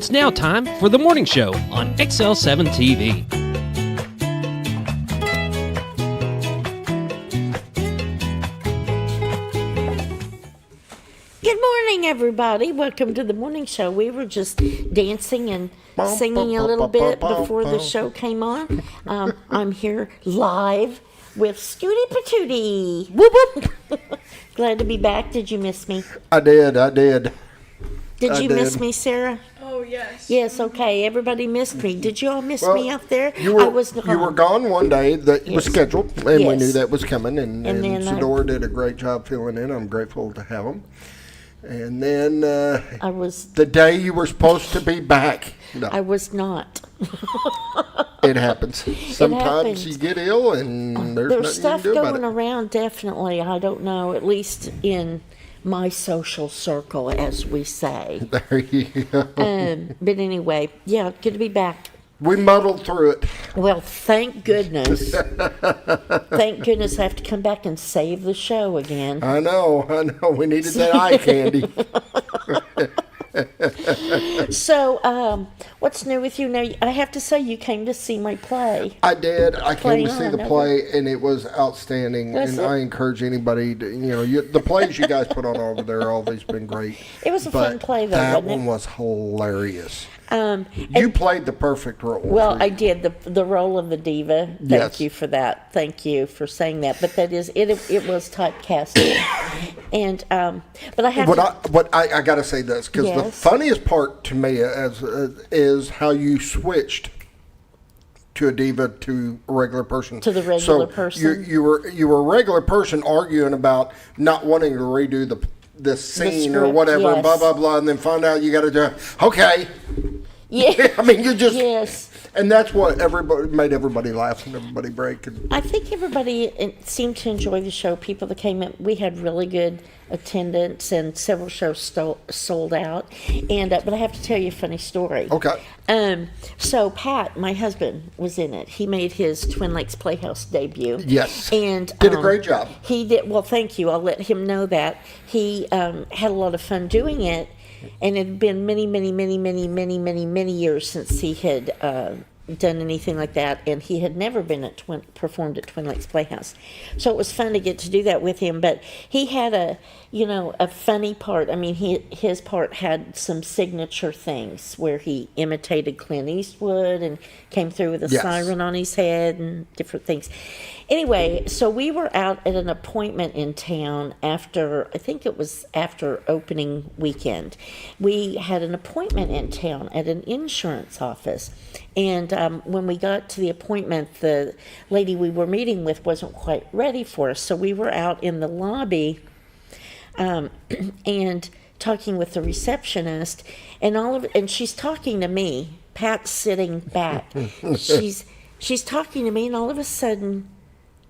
It's now time for the morning show on XL7-TV. Good morning, everybody. Welcome to the morning show. We were just dancing and singing a little bit before the show came on. I'm here live with Scooty Patootie. Whoop whoop. Glad to be back. Did you miss me? I did. Did you miss me, Sarah? Oh, yes. Yes, okay. Everybody missed me. Did you all miss me out there? You were gone one day that was scheduled, and we knew that was coming, and Sadora did a great job filling in. I'm grateful to have him. And then the day you were supposed to be back. No. I was not. It happens. Sometimes you get ill, and there's stuff nothing you can do going about it. around, definitely. I don't know, at least in my social circle, as we say. There you go. But anyway, yeah, good to be back. We muddled through it. Well, thank goodness. Thank goodness I have to come back and save the show again. I know. We needed that eye candy. So, what's new with you now? I have to say, you came to see my play. I did. I came to see the play, and it was outstanding. I encourage anybody to, the plays you guys put on over there have always been great. It was a fun play, though, wasn't it? That one was hilarious. You played the perfect role. Well, I did the role of the diva. Thank you for that. Thank you for saying that. But that is it. It was typecasting, and but I have I got to say this because the funniest part to me is how you switched to a diva to a regular person. To the regular person. You were a regular person arguing about not wanting to redo the scene or whatever, blah blah blah, and then find out you got to do. Okay. Yeah. I mean, you just and that's what made everybody laugh and everybody break. I think everybody seemed to enjoy the show. People that came in, we had really good attendance, and several shows sold out. And but I have to tell you a funny story. Okay. So Pat, my husband, was in it. He made his Twin Lakes Playhouse debut. Yes. And did a great job. He did. Well, thank you. I'll let him know that. He had a lot of fun doing it. And it had been many, many, many, many, many, many, many years since he had done anything like that, and he had never been performed at Twin Lakes Playhouse. So it was fun to get to do that with him. But he had a funny part. I mean, his part had some signature things where he imitated Clint Eastwood and came through with a siren on his head and different things. Anyway, so we were out at an appointment in town after opening weekend. We had an appointment in town at an insurance office. And when we got to the appointment, the lady we were meeting with wasn't quite ready for us. So we were out in the lobby and talking with the receptionist, and she's talking to me. Pat's sitting back. She's talking to me, and all of a sudden,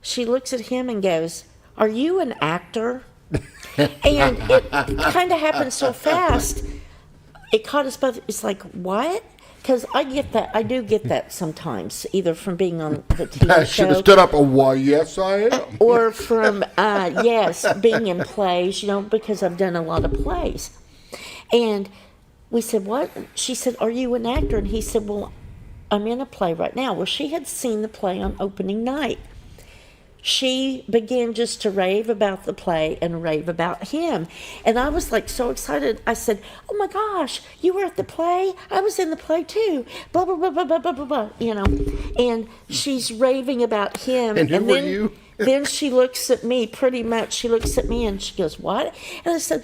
she looks at him and goes, "Are you an actor?" And it kind of happened so fast, it caught us both. It's like, what? Because I get that. I do get that sometimes, either from being on the TV show. I should have stood up and, why, yes, I am. Or from, being in plays, because I've done a lot of plays. And we said, what? She said, "Are you an actor?" And he said, "Well, I'm in a play right now." Well, she had seen the play on opening night. She began just to rave about the play and rave about him. And I was like so excited. I said, "Oh my gosh, you were at the play? I was in the play too." Blah, blah, blah, blah, blah, blah, blah, blah, And she's raving about him. And who were you? Then she looks at me, pretty much. She looks at me and she goes, "What?" And I said,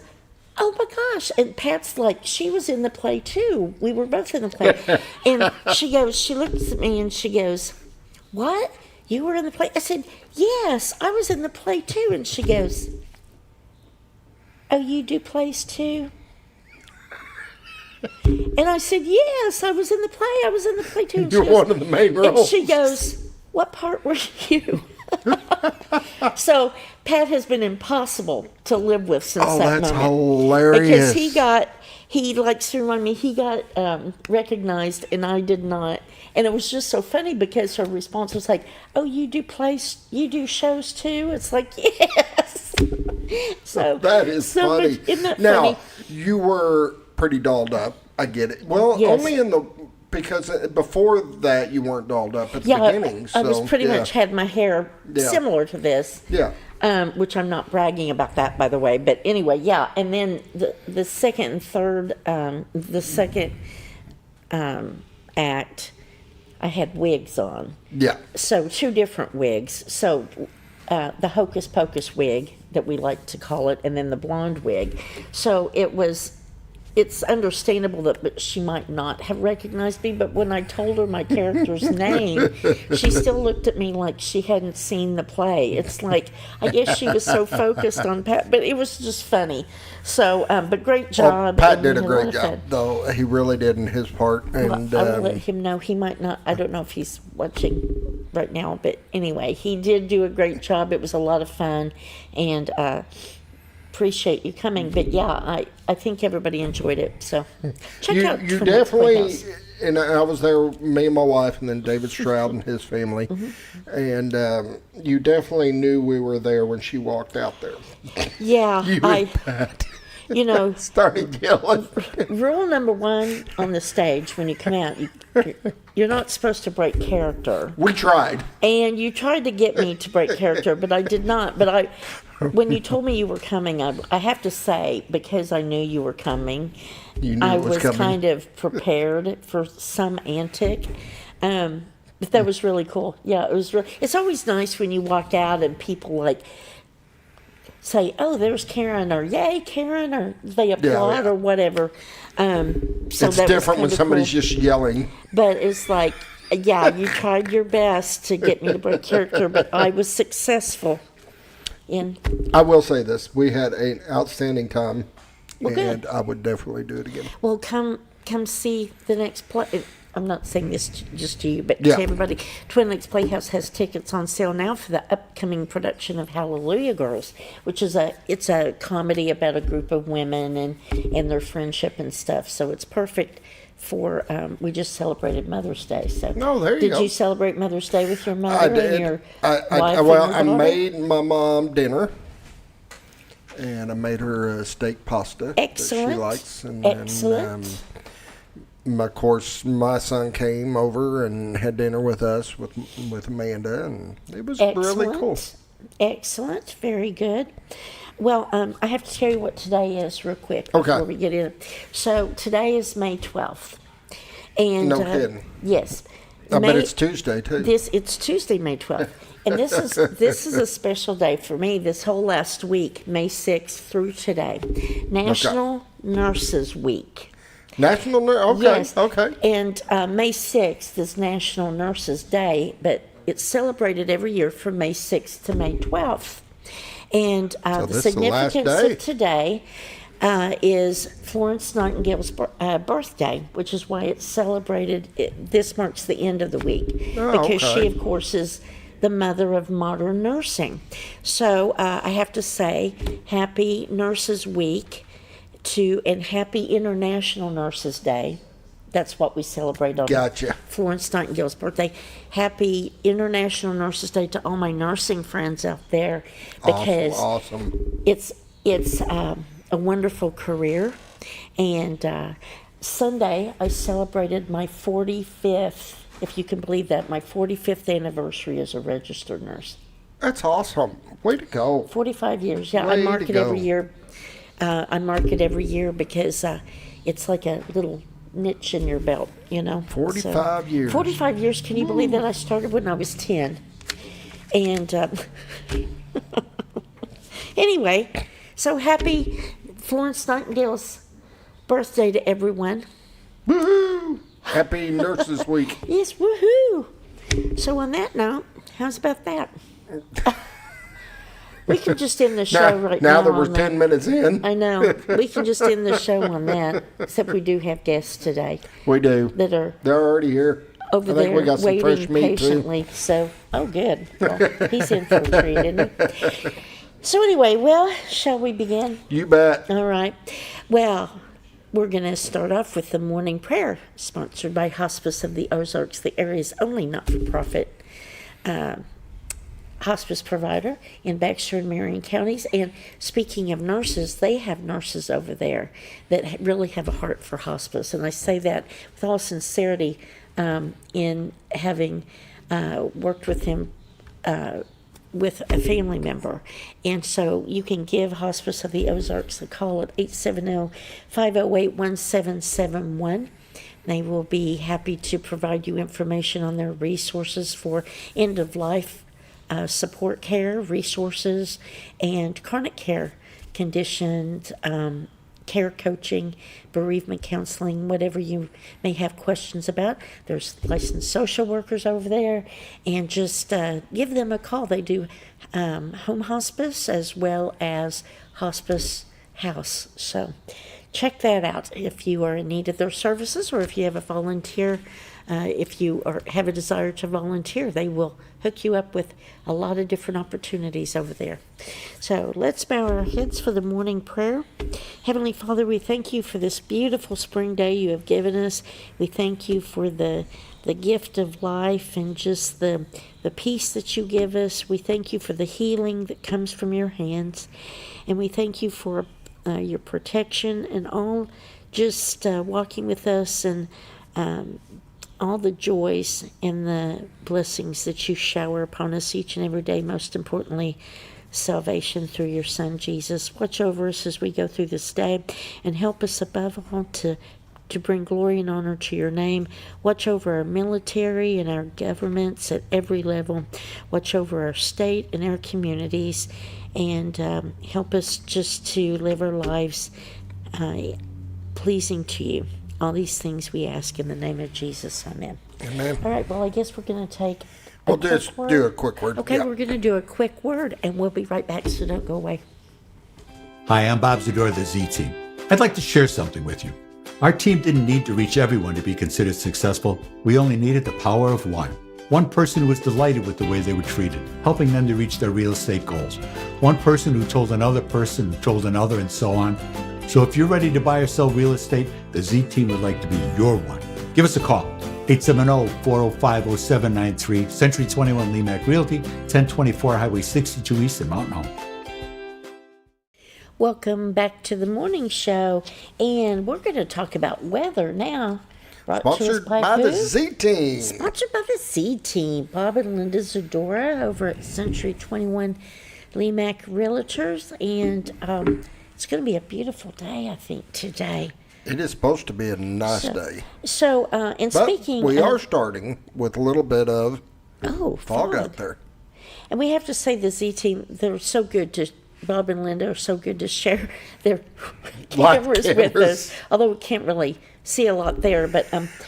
"Oh my gosh." And Pat's like, "She was in the play too. We were both in the play." And she looks at me and she goes, "What? You were in the play?" I said, "Yes, I was in the play too." And she goes, "Oh, you do plays too?" And I said, "Yes, I was in the play. I was in the play too." And you're one of the main roles. And she goes, "What part were you?" So Pat has been impossible to live with since that moment. Oh, that's hilarious. Because he likes to remind me, he got recognized and I did not. And it was just so funny because her response was like, "Oh, you do shows too?" It's like, yes. So that is funny. Isn't that now, funny? You were pretty dolled up. I get it. Well, Yes. only because before that you weren't dolled up at the beginning. I was pretty yeah. much had my hair similar to this. Yeah. Which I'm not bragging about that, by the way. But anyway, yeah. And then the second and third, the second act, I had wigs on. Yeah. So 2 different wigs. So the Hocus Pocus wig that we like to call it, and then the blonde wig. So it's understandable that she might not have recognized me, but when I told her my character's name, she still looked at me like she hadn't seen the play. It's like, I guess she was so focused on Pat, but it was just funny. So, but great job. Well, Pat did a great job, though. He really did in his part. And I will let him know. He might not, I don't know if he's watching right now, but anyway, he did do a great job. It was a lot of fun, and appreciate you coming. But yeah, I think everybody enjoyed it. So check out you Twin definitely Playhouse. And I was there, me and my wife, and then David Stroud and his family, and you definitely knew we were there when she walked out there. Yeah, You and Pat started yelling. Rule number 1 on the stage when you come out, you're not supposed to break character. We tried. And you tried to get me to break character, but I did not. But when you told me you were coming, I have to say, because I knew you were coming, I was coming. kind of prepared for some antic. But that was really cool. Yeah, it was. It's always nice when you walk out and people like say, "Oh, there's Karen," or "Yay, Karen," or they applaud or whatever. So it's different when somebody's just yelling. But it's like, yeah, you tried your best to get me to break character, but I was successful. I will say this: we had an outstanding time, well, and good. I would definitely do it again. Well, come see the next play. I'm not saying this just to you, but Yeah. to everybody. Twin Lakes Playhouse has tickets on sale now for the upcoming production of Hallelujah Girls, which is it's a comedy about a group of women and their friendship and stuff. So it's perfect for. We just celebrated Mother's Day, so. No, there you go. Did you celebrate Mother's Day with your mother I did. and your I wife? And well, your I daughter? made my mom dinner, and I made her a steak pasta Excellent. that she likes. And Excellent. Then, of course, my son came over and had dinner with us with Amanda, and it was really cool. Excellent. Very good. Well, I have to tell you what today is real quick Okay. before we get in. So today is May 12th. And, No kidding. Yes. I bet it's Tuesday, too. It's Tuesday, May 12th. And this is a special day for me. This whole last week, May 6th through today, National Nurses Week. National Nurse? Okay, Yes. okay. And May 6th is National Nurses Day, but it's celebrated every year from May 6th to May 12th. And So the this is the last significance day. of today is Florence Nightingale's birthday, which is why it's celebrated. This marks the end of the week. Oh, because okay. she, of course, is the mother of modern nursing. So I have to say, Happy Nurses Week and Happy International Nurses Day. That's what we celebrate on Gotcha. Florence Nightingale's birthday. Happy International Nurses Day to all my nursing friends out there, because Awesome. it's a wonderful career. And Sunday I celebrated my 45th, if you can believe that, my 45th anniversary as a registered nurse. That's awesome. Way to go. 45 years. Yeah, Way I mark to it every go. year. I mark it every year because it's like a little niche in your belt, you know. 45 years. 45 years. Can you believe that? I started when I was 10. And anyway, so happy Florence Nightingale's birthday to everyone. Woohoo! Happy Nurses Week. Yes, woohoo! So on that note, how's about that? We can just end the show right now. Now that we're on 10 minutes in. I know. We can just end the show on that, except we do have guests today We do. that are They're already here. over I think there we got some fresh waiting meat, too. patiently. So, oh, good. Well, he's in for a treat, isn't he? So anyway, well, shall we begin? You bet. All right. Well, we're going to start off with the morning prayer, sponsored by Hospice of the Ozarks, the area's only not-for-profit hospice provider in Baxter and Marion counties. And speaking of nurses, they have nurses over there that really have a heart for hospice. And I say that with all sincerity, in having worked with him with a family member. And so you can give Hospice of the Ozarks a call at 870-508-1771. They will be happy to provide you information on their resources for end-of-life support care, resources, and chronic care conditions, care coaching, bereavement counseling, whatever you may have questions about. There's licensed social workers over there, and just give them a call. They do home hospice as well as hospice house. So check that out if you are in need of their services, or if you have a volunteer. If you have a desire to volunteer, they will hook you up with a lot of different opportunities over there. So let's bow our heads for the morning prayer. Heavenly Father, we thank you for this beautiful spring day you have given us. We thank you for the gift of life and just the peace that you give us. We thank you for the healing that comes from your hands. And we thank you for your protection and all, just walking with us, and all the joys and the blessings that you shower upon us each and every day. Most importantly, salvation through your Son, Jesus. Watch over us as we go through this day, and help us above all to bring glory and honor to your name. Watch over our military and our governments at every level. Watch over our state and our communities, and help us just to live our lives pleasing to you. All these things we ask in the name of Jesus. Amen. Amen. All right, well, I guess we're going to take We'll just do a quick word. Okay, we're going to do a quick word, and we'll be right back, so don't go away. Hi, I'm Bob Zador of the Z Team. I'd like to share something with you. Our team didn't need to reach everyone to be considered successful. We only needed the power of one. One person who was delighted with the way they were treated, helping them to reach their real estate goals. One person who told another person, who told another, and so on. So if you're ready to buy or sell real estate, the Z Team would like to be your one. Give us a call, 870-405-0793, Century 21 Lemac Realty, 1024 Highway 62 East in Mountain Home. Welcome back to the morning show, and we're going to talk about weather now. Sponsored by the Z Team. Sponsored by the Z Team. Bob and Linda Zadora over at Century 21 Lemac Realtors, and it's going to be a beautiful day, I think, today. It is supposed to be a nice day. So, and but speaking we are starting with a little bit of fog out there. And we have to say the Z Team, they're so good to, Bob and Linda are so good to share their cameras with us. Although we can't really see a lot there, but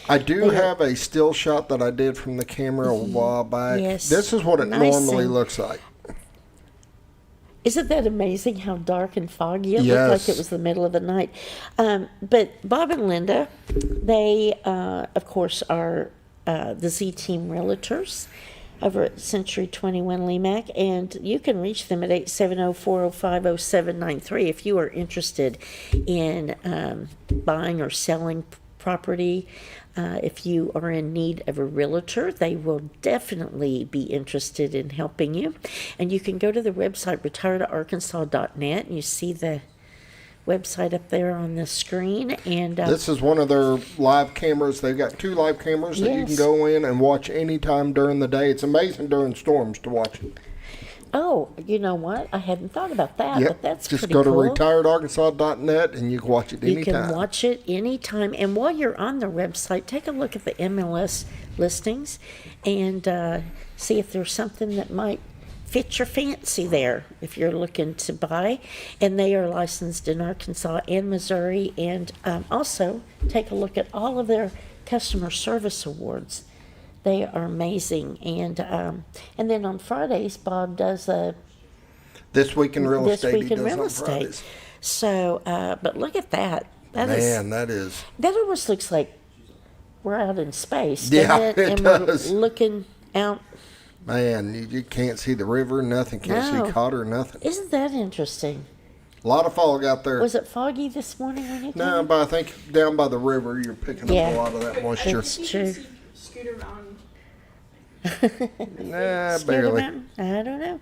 I do have a still shot that I did from the camera a while back. Yes, this is what it normally looks like. Isn't that amazing how dark and foggy it Yes. looked like it was the middle of the night? But Bob and Linda, they, of course, are the Z Team Realtors over at Century 21 Lemac, and you can reach them at 870-405-0793 if you are interested in buying or selling property. If you are in need of a realtor, they will definitely be interested in helping you. And you can go to the website, retiredarkansas.net, and you see the website up there on the screen. And this is one of their live cameras. They've got 2 live cameras that you can go in and watch anytime during the day. It's amazing during storms to watch it. Oh, you know what? I hadn't thought about that, but that's just pretty go to cool. retiredarkansas.net and you can watch it anytime. You can watch it anytime. And while you're on the website, take a look at the MLS listings and see if there's something that might fit your fancy there if you're looking to buy. And they are licensed in Arkansas and Missouri. And also take a look at all of their customer service awards. They are amazing. And then on Fridays, Bob does This Week in Real Estate. This Week in Real Estate. So, but look at that. That almost looks like we're out in space. Yeah, it and does. We're looking out. Man, you can't see the river, nothing. Can't see Cotter, nothing. Isn't that interesting? A lot of fog out there. Was it foggy this morning when you came? No, but I think down by the river, you're picking up a lot of that moisture. That's true. Scooter Mountain. Nah, Scared barely. of mountain? I don't know.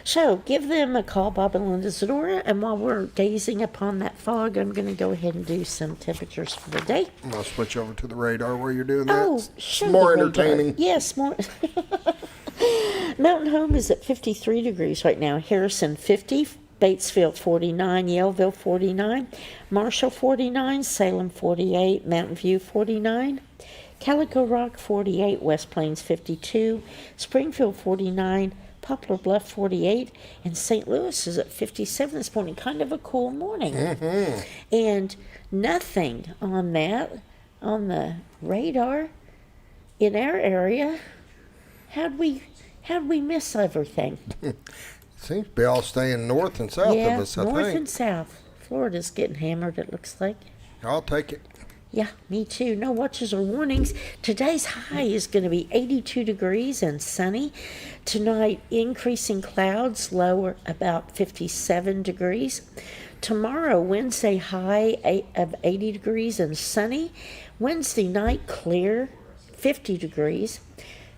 So give them a call, Bob and Linda Zadora, and while we're gazing upon that fog, I'm going to go ahead and do some temperatures for the day. I'm going to switch over to the radar while you're doing that. Oh, It's sure. more the radar. entertaining. Yes, more. Mountain Home is at 53 degrees right now. Harrison 50, Batesville 49, Yellville 49, Marshall 49, Salem 48, Mountain View 49, Calico Rock 48, West Plains 52, Springfield 49, Poplar Bluff 48, and St. Louis is at 57 this morning. Kind of a cool morning. Mm-hmm. And nothing on the radar in our area. How'd we miss everything? Seems to be all staying north and south of us, I think. North and south. Florida's getting hammered, it looks like. I'll take it. Yeah, me too. No watches or warnings. Today's high is going to be 82 degrees and sunny. Tonight, increasing clouds, lower about 57 degrees. Tomorrow, Wednesday, high of 80 degrees and sunny. Wednesday night, clear, 50 degrees.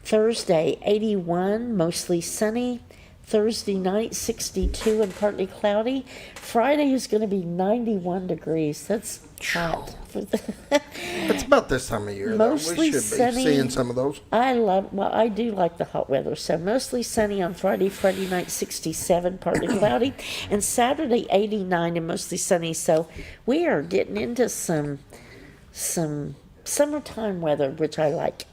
Thursday, 81, mostly sunny. Thursday night, 62 and partly cloudy. Friday is going to be 91 degrees. That's hot. It's about this time of year, though. Mostly We should sunny. be seeing some of those. I do like the hot weather. So mostly sunny on Friday night, 67, partly cloudy. And Saturday, 89 and mostly sunny. So we are getting into some summertime weather, which I like.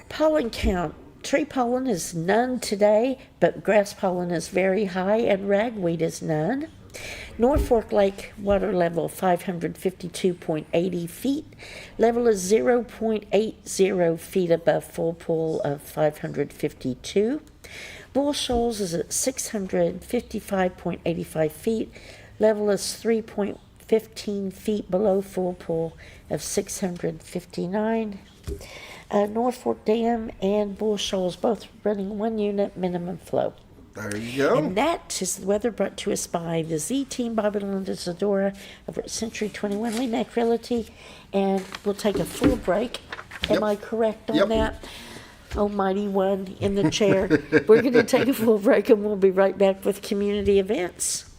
Pollen count. Tree pollen is none today, but grass pollen is very high and ragweed is none. Norfolk Lake water level 552.80 feet. Level is 0.80 feet above full pool of 552. Bull Shoals is at 655.85 feet. Level is 3.15 feet below full pool of 659. Norfolk Dam and Bull Shoals both running 1 unit minimum flow. There you go. And that is the weather brought to us by the Z Team, Bob and Linda Zadora over at Century 21 Lemac Realty. And we'll take a full break. Am I correct on that? Almighty One in the chair. We're going to take a full break and we'll be right back with community events.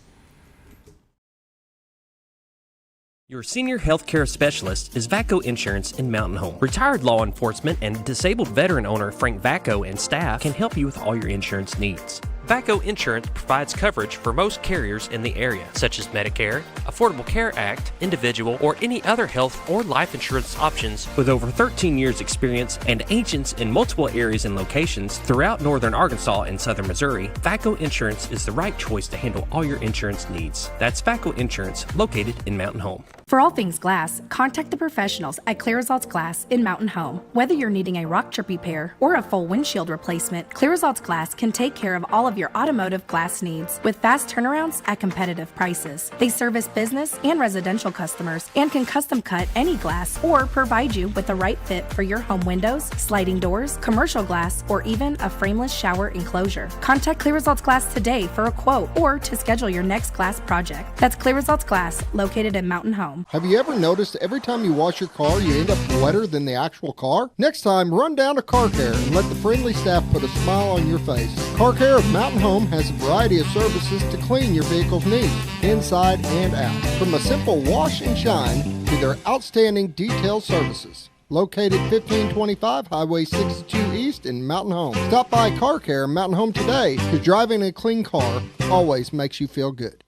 Your senior healthcare specialist is VACO Insurance in Mountain Home. Retired law enforcement and disabled veteran owner Frank VACO and staff can help you with all your insurance needs. VACO Insurance provides coverage for most carriers in the area, such as Medicare, Affordable Care Act, individual, or any other health or life insurance options. With over 13 years experience and agents in multiple areas and locations throughout northern Arkansas and southern Missouri, VACO Insurance is the right choice to handle all your insurance needs. That's VACO Insurance, located in Mountain Home. For all things glass, contact the professionals at Clear Results Glass in Mountain Home. Whether you're needing a rock chip repair or a full windshield replacement, Clear Results Glass can take care of all of your automotive glass needs with fast turnarounds at competitive prices. They service business and residential customers and can custom cut any glass or provide you with the right fit for your home windows, sliding doors, commercial glass, or even a frameless shower enclosure. Contact Clear Results Glass today for a quote or to schedule your next glass project. That's Clear Results Glass, located in Mountain Home. Have you ever noticed every time you wash your car, you end up wetter than the actual car? Next time, run down to Car Care and let the friendly staff put a smile on your face. Car Care of Mountain Home has a variety of services to clean your vehicle's needs, inside and out. From a simple wash and shine to their outstanding detail services. Located 1525 Highway 62 East in Mountain Home. Stop by Car Care Mountain Home today, because driving a clean car always makes you feel good.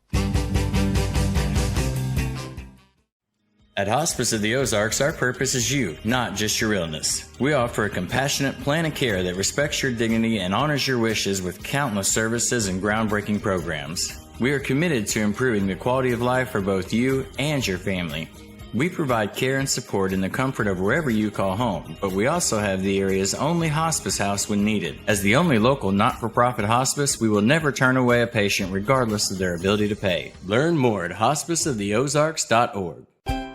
At Hospice of the Ozarks, our purpose is you, not just your illness. We offer a compassionate plan of care that respects your dignity and honors your wishes with countless services and groundbreaking programs. We are committed to improving the quality of life for both you and your family. We provide care and support in the comfort of wherever you call home, but we also have the area's only hospice house when needed. As the only local not-for-profit hospice, we will never turn away a patient regardless of their ability to pay. Learn more at hospiceoftheozarks.org.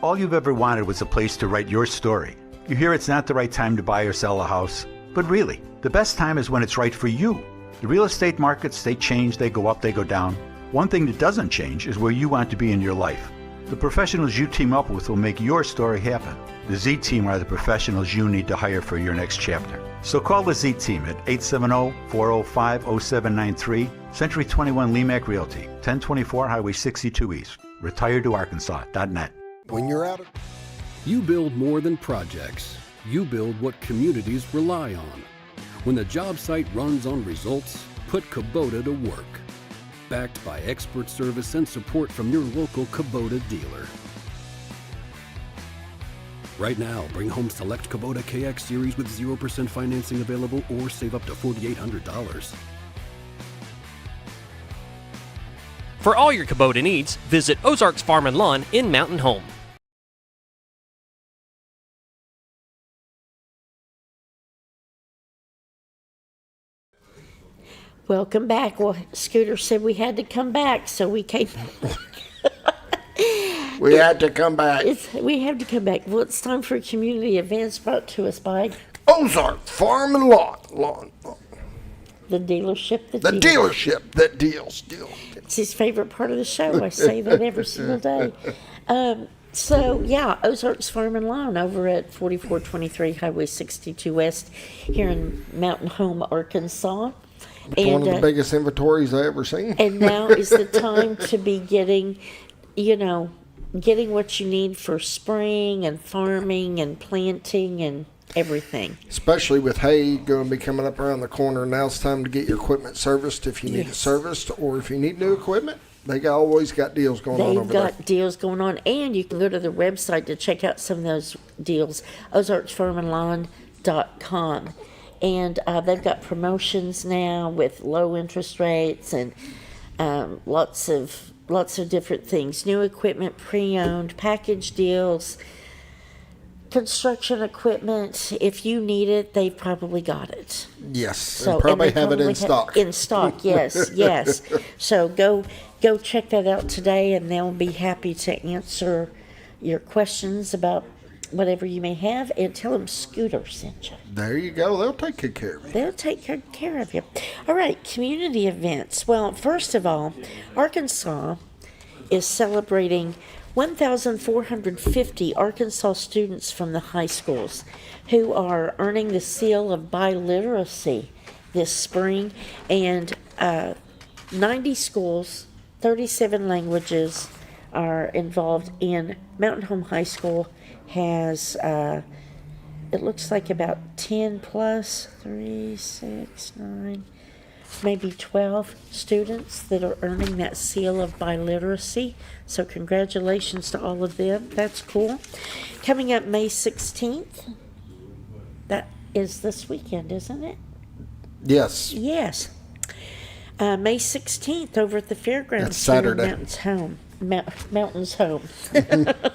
All you've ever wanted was a place to write your story. You hear it's not the right time to buy or sell a house, but really, the best time is when it's right for you. The real estate markets, they change, they go up, they go down. One thing that doesn't change is where you want to be in your life. The professionals you team up with will make your story happen. The Z Team are the professionals you need to hire for your next chapter. So call the Z-Team at 870-405-0793, Century 21 Lemac Realty, 1024 Highway 62 East, retiredtoarkansas.net. When you're out of... You build more than projects. You build what communities rely on. When the job site runs on results, put Kubota to work. Backed by expert service and support from your local Kubota dealer. Right now, bring home select Kubota KX Series with 0% financing available or save up to $4,800. For all your Kubota needs, visit Ozarks Farm and Lawn in Mountain Home. Welcome back. Well, Scooter said we had to come back, so we came back. We had to come back. We have to come back. Well, it's time for community events brought to us by Ozark Farm and Lawn. The dealership that The deals. dealership that deals. It's his favorite part of the show. I say that every single day. Ozark's Farm and Lawn over at 4423 Highway 62 West here in Mountain Home, Arkansas. One of the biggest inventories I ever seen. And now is the time to be getting what you need for spring and farming and planting and everything. Especially with hay going to be coming up around the corner. Now it's time to get your equipment serviced if you need it serviced, or if you need new equipment. Always got deals going on over there. They've got deals going on, and you can go to their website to check out some of those deals, ozarksfarmandlawn.com. And they've got promotions now with low interest rates and lots of different things. New equipment, pre-owned, package deals, construction equipment. If you need it, they've probably got it. Yes, So, they probably and they have it in probably stock. In stock, yes. So go check that out today, and they'll be happy to answer your questions about whatever you may have, and tell them Scooter sent you. There you go. They'll take good care of you. They'll take good care of you. All right, community events. Well, first of all, Arkansas is celebrating 1,450 Arkansas students from the high schools who are earning the seal of biliteracy this spring, and 90 schools, 37 languages are involved in Mountain Home High School. Has it looks like about 10 plus 3, 6, 9, maybe 12 students that are earning that seal of biliteracy. So congratulations to all of them. That's cool. Coming up May 16th. That is this weekend, isn't it? Yes. Yes. May 16th over at the fairgrounds. That's Saturday. Mountains Home. Mountains Home.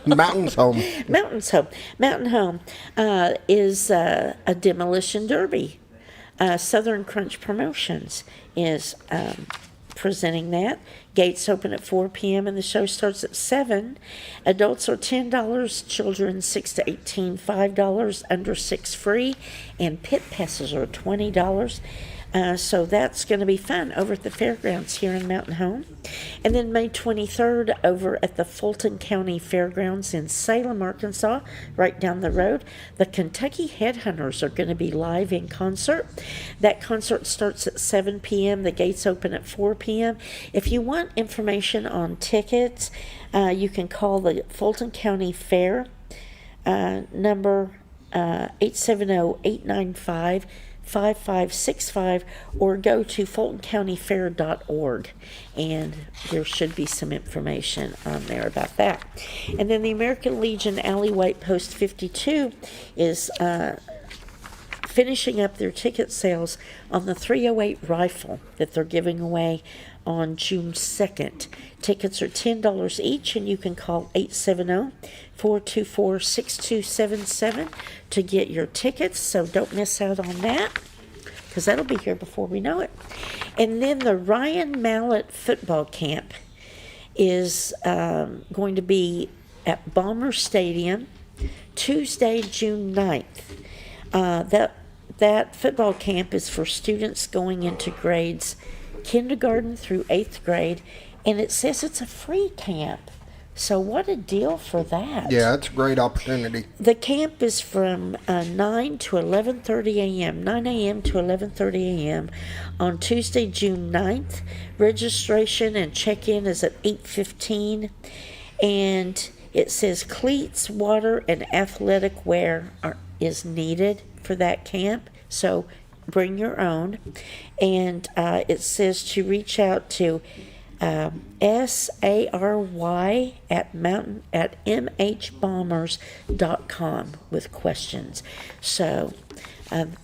Mountains Home. Mountains Home. Mountain Home is a demolition derby. Southern Crunch Promotions is presenting that. Gates open at 4 p.m. and the show starts at 7. Adults are $10, children 6 to 18, $5, under 6 free, and pit passes are $20. So that's going to be fun over at the fairgrounds here in Mountain Home. And then May 23rd over at the Fulton County Fairgrounds in Salem, Arkansas, right down the road, the Kentucky Headhunters are going to be live in concert. That concert starts at 7 p.m. The gates open at 4 p.m. If you want information on tickets, you can call the Fulton County Fair number 870-895-5565, or go to fultoncountyfair.org, and there should be some information on there about that. And then the American Legion Alley White Post 52 is finishing up their ticket sales on the .308 rifle that they're giving away on June 2nd. Tickets are $10 each, and you can call 870-424-6277 to get your tickets, so don't miss out on that, because that'll be here before we know it. And then the Ryan Mallett football camp is going to be at Bomber Stadium Tuesday, June 9th. That football camp is for students going into grades kindergarten through 8th grade, and it says it's a free camp. So what a deal for that. Yeah, it's a great opportunity. The camp is from 9 to 11:30 a.m., 9 a.m. to 11:30 a.m. on Tuesday, June 9th. Registration and check-in is at 8:15. And it says cleats, water, and athletic wear is needed for that camp. So bring your own. And it says to reach out to SARY at mhbombers.com with questions. So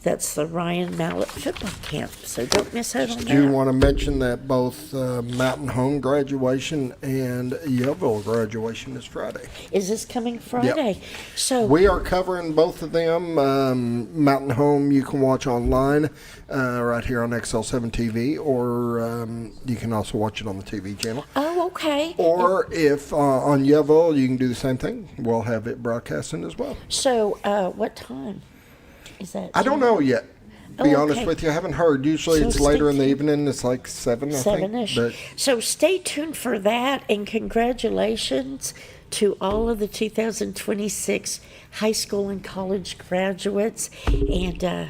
that's the Ryan Mallett football camp. So don't miss out on that. Do you want to mention that both Mountain Home graduation and Yellville graduation is Friday? Is this coming Friday? Yep. So we are covering both of them. Mountain Home you can watch online right here on XL7-TV, or you can also watch it on the TV channel. Oh, okay. Or if on Yellville, you can do the same thing. We'll have it broadcasting as well. So what time is that? I don't know yet. Be honest okay. with you, I haven't heard. Usually So it's later in the evening. It's like 7, I think. 7-ish. But So stay tuned for that, and congratulations to all of the 2026 high school and college graduates. And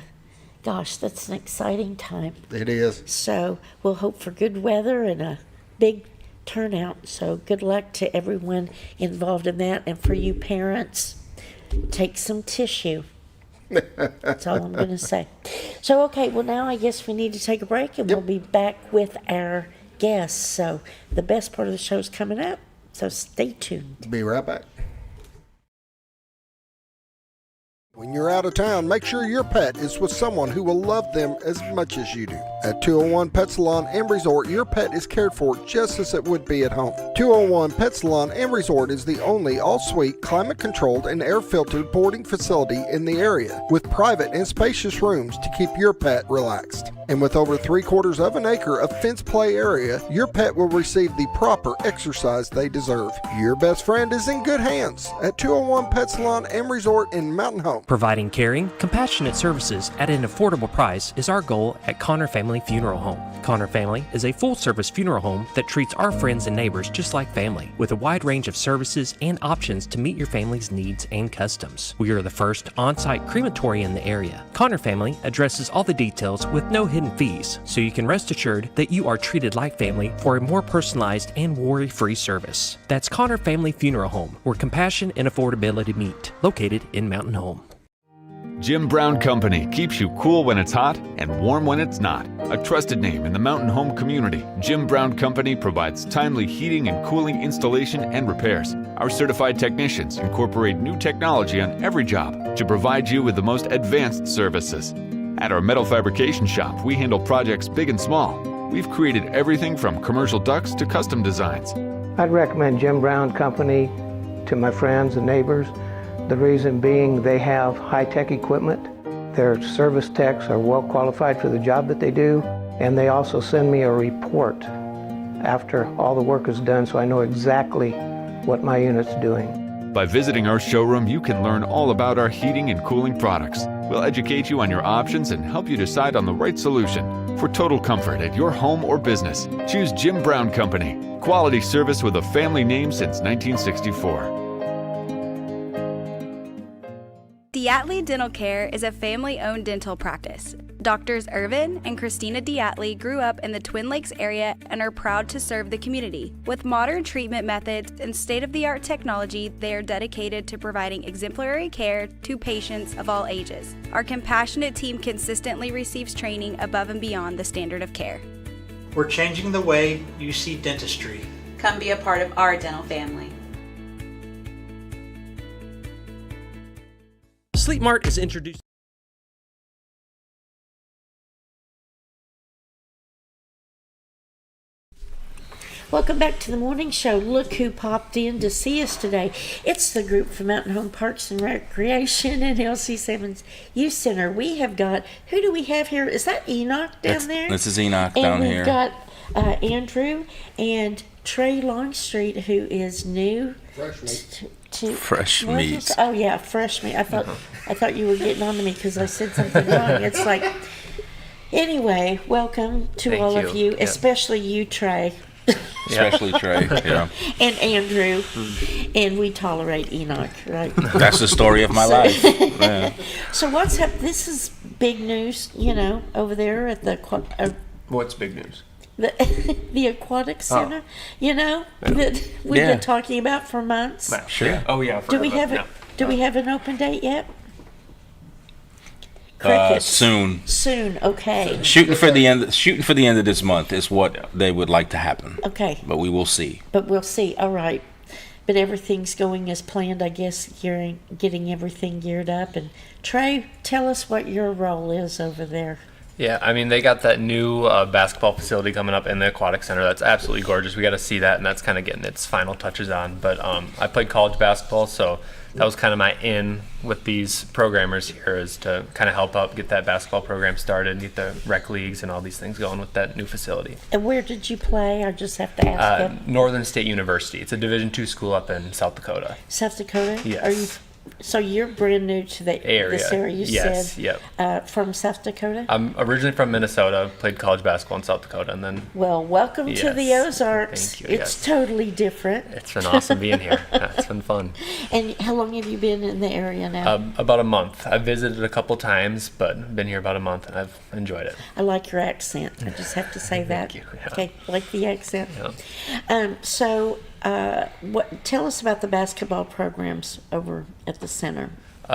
gosh, that's an exciting time. it is. So we'll hope for good weather and a big turnout. So good luck to everyone involved in that. And for you parents, take some tissue. That's all I'm going to say. So, okay, well, now I guess we need to take a break, and we'll be back with our guests. So the best part of the show is coming up. So stay tuned. Be right back. When you're out of town, make sure your pet is with someone who will love them as much as you do. At 201 Pet Salon and Resort, your pet is cared for just as it would be at home. 201 Pet Salon and Resort is the only all-suite, climate-controlled, and air-filtered boarding facility in the area, with private and spacious rooms to keep your pet relaxed. And with over 3/4 of an acre of fenced play area, your pet will receive the proper exercise they deserve. Your best friend is in good hands at 201 Pet Salon and Resort in Mountain Home. Providing caring, compassionate services at an affordable price is our goal at Connor Family Funeral Home. Connor Family is a full-service funeral home that treats our friends and neighbors just like family, with a wide range of services and options to meet your family's needs and customs. We are the first on-site crematory in the area. Connor Family addresses all the details with no hidden fees, so you can rest assured that you are treated like family for a more personalized and worry-free service. That's Connor Family Funeral Home, where compassion and affordability meet, located in Mountain Home. Jim Brown Company keeps you cool when it's hot and warm when it's not. A trusted name in the mountain home community, Jim Brown Company provides timely heating and cooling installation and repairs. Our certified technicians incorporate new technology on every job to provide you with the most advanced services. At our metal fabrication shop, we handle projects big and small. We've created everything from commercial ducts to custom designs. I'd recommend Jim Brown Company to my friends and neighbors. The reason being they have high-tech equipment. Their service techs are well qualified for the job that they do, and they also send me a report after all the work is done so I know exactly what my unit's doing. By visiting our showroom, you can learn all about our heating and cooling products. We'll educate you on your options and help you decide on the right solution. For total comfort at your home or business, choose Jim Brown Company. Quality service with a family name since 1964. Diatley Dental Care is a family-owned dental practice. Doctors Irvin and Christina Diatley grew up in the Twin Lakes area and are proud to serve the community. With modern treatment methods and state-of-the-art technology, they are dedicated to providing exemplary care to patients of all ages. Our compassionate team consistently receives training above and beyond the standard of care. We're changing the way you see dentistry. Come be a part of our dental family. Sleep Mart is introduced. Welcome back to the morning show. Look who popped in to see us today. It's the group from Mountain Home Parks and Recreation and LC Sammons Youth Center. We have got, who do we have here? Is that Enoch down there? This is Enoch down here. And we've got Andrew and Trey Longstreet, who is new. Fresh meat. Oh yeah, fresh meat. I thought you were getting on to me because I said something wrong. It's like, anyway, welcome to all of you, especially you, Trey. Especially Trey. Yeah. And Andrew. And we tolerate Enoch, right? That's the story of my life. Yeah. So what's up? This is big news, over there at the What's big news? the aquatic center, that we've been talking about for months. Sure. Oh yeah. Do we have it? Do we have an open date yet? Soon. Soon. Okay. Shooting for the end of this month is what they would like to happen. Okay. But we will see. All right. But everything's going as planned, I guess. You're getting everything geared up. And Trey, tell us what your role is over there. Yeah, I mean, they got that new basketball facility coming up in the aquatic center. That's absolutely gorgeous. We got to see that, and that's kind of getting its final touches on. But I played college basketball, so that was kind of my in with these programmers here, is to kind of help out get that basketball program started, get the rec leagues and all these things going with that new facility. And where did you play? I just have to ask. Northern State University. It's a Division II school up in South Dakota. South Dakota? Yes. So you're brand new to this area, you said? Yep. From South Dakota? I'm originally from Minnesota, played college basketball in South Dakota, and then... Well, welcome to the Ozarks. Thank you. It's totally different. It's been awesome being here. It's been fun. And how long have you been in the area now? About a month. I've visited a couple times, but been here about a month, and I've enjoyed it. I like your accent. I just have to say that. Thank you. Yeah. Okay, like the accent. Yeah. Tell us about the basketball programs over at the center.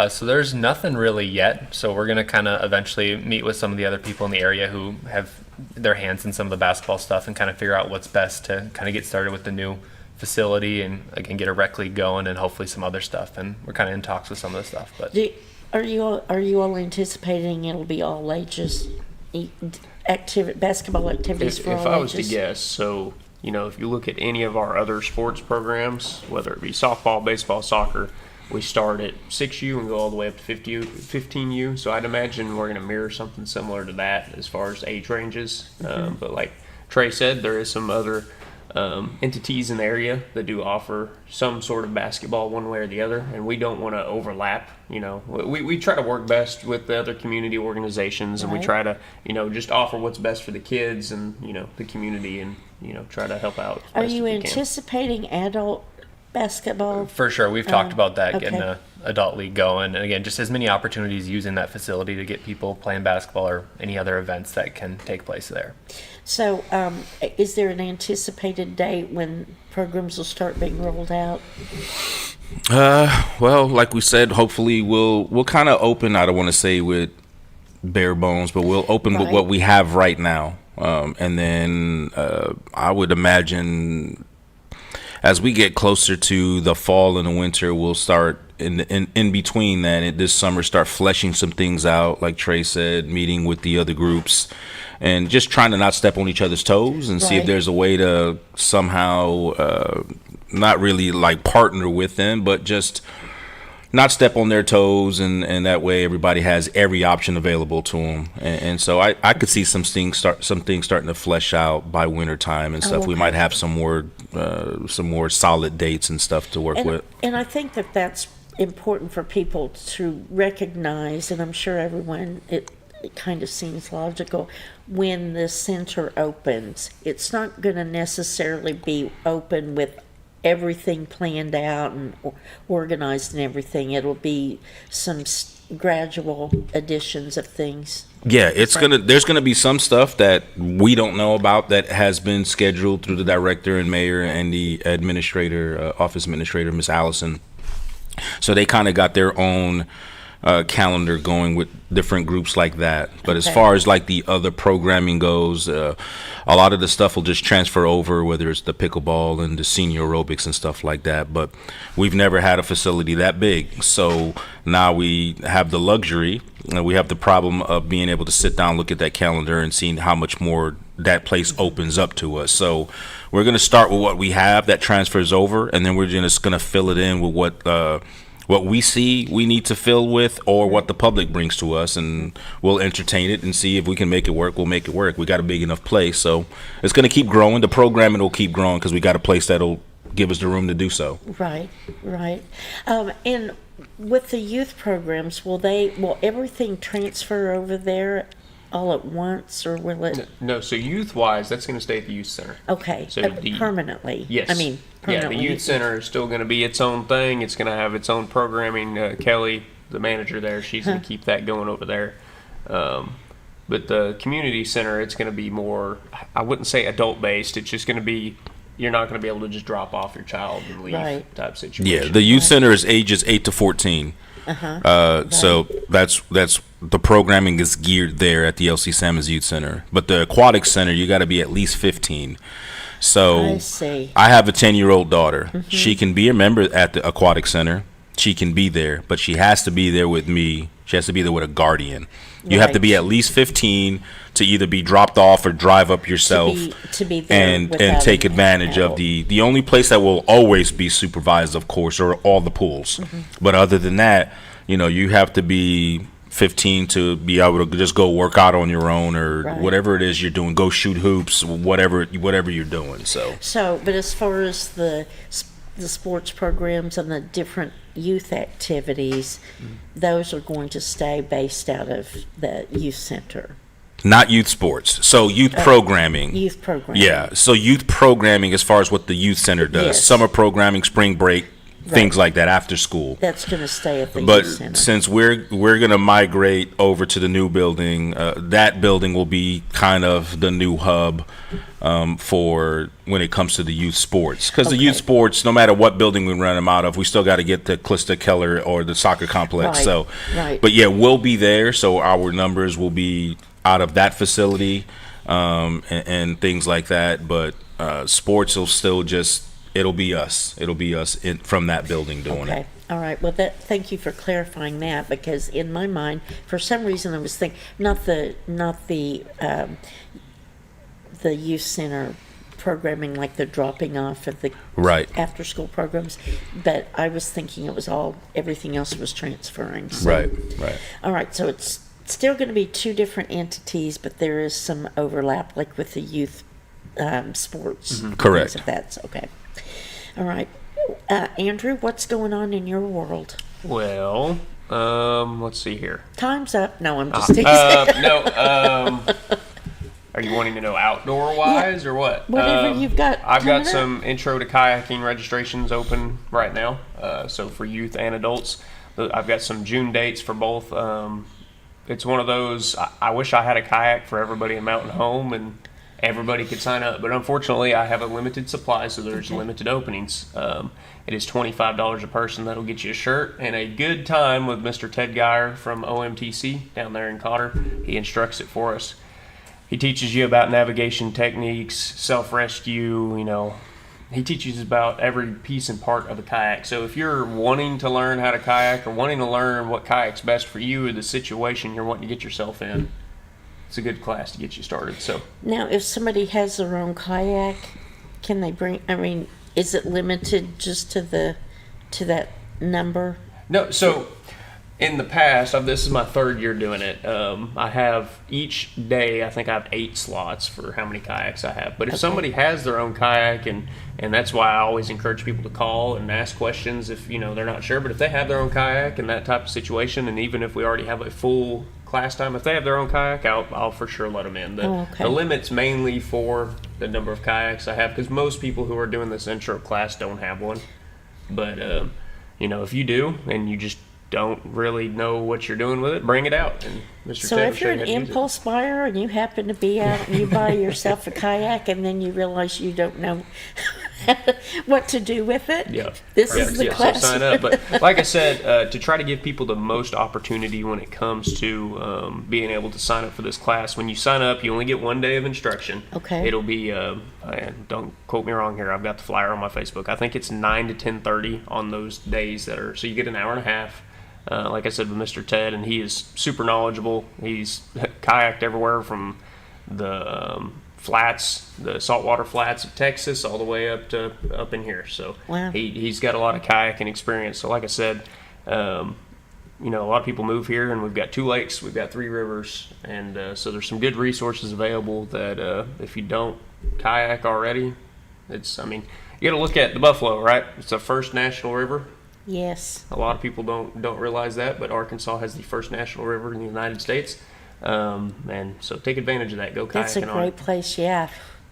So there's nothing really yet. So we're going to kind of eventually meet with some of the other people in the area who have their hands in some of the basketball stuff and kind of figure out what's best to kind of get started with the new facility and again get a rec league going and hopefully some other stuff. And we're kind of in talks with some of the stuff. But are you all anticipating it'll be all ages, basketball activities for all ages? If I was to guess, so. If you look at any of our other sports programs, whether it be softball, baseball, soccer, we start at 6U and go all the way up to 15U. So I'd imagine we're going to mirror something similar to that as far as age ranges. But like Trey said, there is some other entities in the area that do offer some sort of basketball one way or the other, and we don't want to overlap. We try to work best with the other community organizations, and we try to just offer what's best for the kids and the community, and try to help out. Are you anticipating adult basketball? For sure, we've talked about that, getting an adult league going, and again, just as many opportunities using that facility to get people playing basketball or any other events that can take place there. So, is there an anticipated date when programs will start being rolled out? Well, like we said, hopefully we'll kind of open. I don't want to say with bare bones, but we'll open with what we have right now, and then I would imagine as we get closer to the fall and the winter, we'll start in between that and this summer start fleshing some things out, like Trey said, meeting with the other groups and just trying to not step on each other's toes and see if there's a way to somehow not really like partner with them, but just not step on their toes, and that way everybody has every option available to them. And so I could see some things starting to flesh out by winter time and stuff. We might have some more solid dates and stuff to work with. And I think that's important for people to recognize, and I'm sure everyone, it kind of seems logical, when the center opens, it's not going to necessarily be open with everything planned out and organized and everything. It'll be some gradual additions of things. Yeah, there's gonna be some stuff that we don't know about that has been scheduled through the director and mayor and the administrator, office administrator, Miss Allison. So they kind of got their own calendar going with different groups like that. But as far as like the other programming goes, a lot of the stuff will just transfer over, whether it's the pickleball and the senior aerobics and stuff like that. But we've never had a facility that big. So now we have the luxury, and we have the problem of being able to sit down, look at that calendar and seeing how much more that place opens up to us. So we're going to start with what we have that transfers over, and then we're just going to fill it in with what we see we need to fill with, or what the public brings to us, and we'll entertain it and see if we can make it work. We'll make it work. We got a big enough place, so it's going to keep growing. The programming will keep growing because we got a place that'll give us the room to do so. Right. And with the youth programs, will everything transfer over there all at once, or will it? No, so youth-wise, that's going to stay at the youth center. Okay, So permanently. Yes. Permanently. Yeah, the youth center is still going to be its own thing. It's going to have its own programming. Kelly, the manager there, she's going to keep that going over there. But the community center, it's going to be more, I wouldn't say adult-based. It's just going to be, you're not going to be able to just drop off your child and leave type situation. Yeah, the youth center is ages 8 to 14. So that's the programming is geared there at the LC Sammons Youth Center. But the aquatic center, you got to be at least 15. So I have a 10-year-old daughter. She can be a member at the aquatic center. She can be there, but she has to be there with me. She has to be there with a guardian. You have to be at least 15 to either be dropped off or drive up yourself to be there and take advantage of the only place that will always be supervised, of course, are all the pools. But other than that, you have to be 15 to be able to just go work out on your own or whatever it is you're doing. Go shoot hoops, whatever you're doing. But as far as the sports programs and the different youth activities, those are going to stay based out of the youth center. Not youth sports. So youth programming. Youth programming. Yeah. So youth programming as far as what the youth center does. Yes. Summer programming, spring break, things like that after school. That's going to stay at the But youth center. since we're going to migrate over to the new building, that building will be kind of the new hub for when it comes to the youth sports. Because the youth sports, no matter what building we run them out of, we still got to get the Clista Keller or the soccer complex. But yeah, we'll be there. So our numbers will be out of that facility and things like that. But sports will still it'll be us. It'll be us from that building doing it. All right. Well, thank you for clarifying that, because in my mind, for some reason, I was thinking not the youth center programming, like the dropping off of the after school programs, but I was thinking it was everything else was transferring. So. Right. All right. So it's still going to be two different entities, but there is some overlap, like with the youth sports. Correct. If that's okay. All right. Andrew, what's going on in your world? Well, let's see here. Time's up. No, I'm just teasing. Are you wanting to know outdoor-wise or what? Whatever you've got. I've got some intro to kayaking registrations open right now, so for youth and adults. I've got some June dates for both. It's one of those, I wish I had a kayak for everybody in Mountain Home and everybody could sign up, but unfortunately I have a limited supply, so there's limited openings. It is $25 a person. That'll get you a shirt and a good time with Mr. Ted Geyer from OMTC down there in Cotter. He instructs it for us. He teaches you about navigation techniques, self-rescue, he teaches about every piece and part of a kayak. So if you're wanting to learn how to kayak or wanting to learn what kayak's best for you or the situation you're wanting to get yourself in, it's a good class to get you started. So now, if somebody has their own kayak, can they bring? Is it limited just to that number? No. So in the past, this is my third year doing it. I have each day, I think I have 8 slots for how many kayaks I have. But if somebody has their own kayak, and that's why I always encourage people to call and ask questions if they're not sure. But if they have their own kayak in that type of situation, and even if we already have a full class time, if they have their own kayak, I'll for sure let them in. The limit's mainly for the number of kayaks I have, because most people who are doing this intro class don't have one. But if you do and you just don't really know what you're doing with it, bring it out. And Mr. So Ted if you're an impulse buyer and you happen to be out and you buy yourself a kayak and then you realize you don't know what to do with it, this is the class. So sign up. But like I said, to try to give people the most opportunity when it comes to being able to sign up for this class, when you sign up, you only get 1 day of instruction. Okay. It'll be, and don't quote me wrong here, I've got the flyer on my Facebook. I think it's 9 to 10:30 on those days so you get an hour and a half. Like I said, with Mr. Ted, and he is super knowledgeable. He's kayaked everywhere from the flats, the saltwater flats of Texas, all the way up in here. So he's got a lot of kayaking experience. So like I said, a lot of people move here, and we've got 2 lakes, we've got 3 rivers, and so there's some good resources available that if you don't kayak already, you got to look at the Buffalo, right? It's the first national river. Yes. A lot of people don't realize that, but Arkansas has the first national river in the United States. And so take advantage of that. Go kayaking. That's a great place, yeah.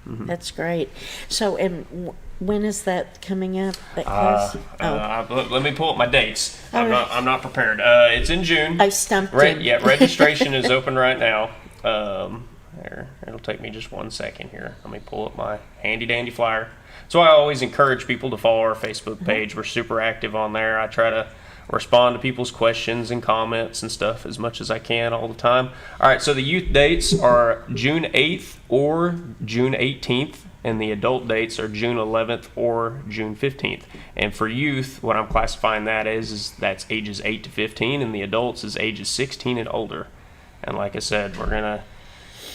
Mm-hmm. That's great. So, and when is that coming up? That class? Let me pull up my dates. All right. I'm not prepared. It's in June. I stumped him. Yeah, registration is open right now. There, it'll take me just 1 second here. Let me pull up my handy dandy flyer. So I always encourage people to follow our Facebook page. We're super active on there. I try to respond to people's questions and comments and stuff as much as I can all the time. All right, so the youth dates are June 8th or June 18th, and the adult dates are June 11th or June 15th. And for youth, what I'm classifying that is that's ages 8 to 15, and the adults is ages 16 and older. And like I said, we're going to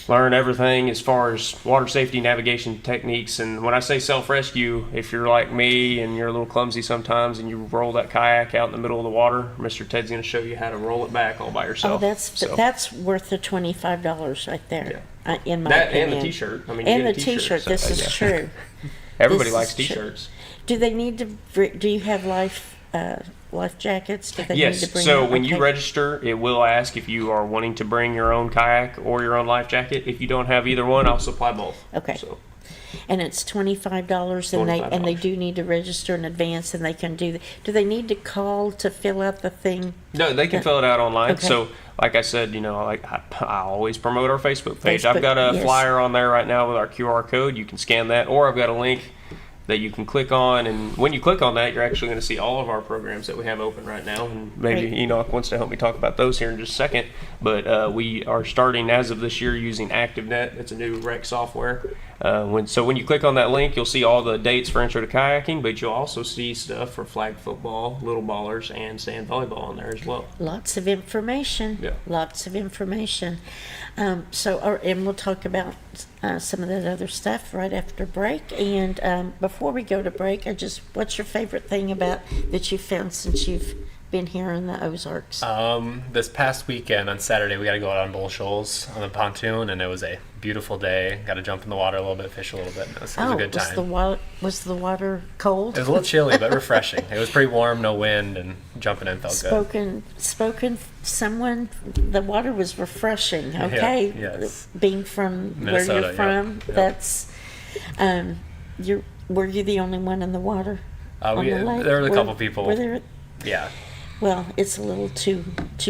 learn everything as far as water safety, navigation techniques. And when I say self-rescue, if you're like me and you're a little clumsy sometimes and you roll that kayak out in the middle of the water, Mr. Ted's going to show you how to roll it back all by yourself. Oh, that's worth the $25 right there, in my that opinion. and the T-shirt. I mean, and you the get a T-shirt. This is true. Everybody This likes is T-shirts. Do they need to? Do you have life jackets? Do they need to bring so them? when you register, it will ask if you are wanting to bring your own kayak or your own life jacket. If you don't have either one, I'll supply both. Okay. So. And it's $25, and they do need to register in advance, and they can do. Do they need to call to fill out the thing? No, they can fill it out online. Okay. So, like I said, I always promote our Facebook page. I've got a flyer on there right now with our QR code. You can scan that, or I've got a link that you can click on, and when you click on that, you're actually going to see all of our programs that we have open right now, and maybe Enoch wants to help me talk about those here in just a second. But we are starting as of this year using ActiveNet. It's a new rec software. So when you click on that link, you'll see all the dates for Intro to Kayaking, but you'll also see stuff for flag football, little ballers, and sand volleyball on there as well. Lots of information. Yeah. Lots of information. And we'll talk about some of that other stuff right after break. And before we go to break, what's your favorite thing that you've found since you've been here in the Ozarks? This past weekend on Saturday, we got to go out on Bull Shoals on the pontoon, and it was a beautiful day. Got to jump in the water a little bit, fish a little bit. It was a good time. Was the water cold? It was a little chilly, but refreshing. It was pretty warm, no wind, and jumping in felt good. Someone, the water was refreshing. Okay, yes. Being from Minnesota, where you're from, that's. Were you the only one in the water? On the lake? There were a couple people. Were there? Yeah. Well, it's a little too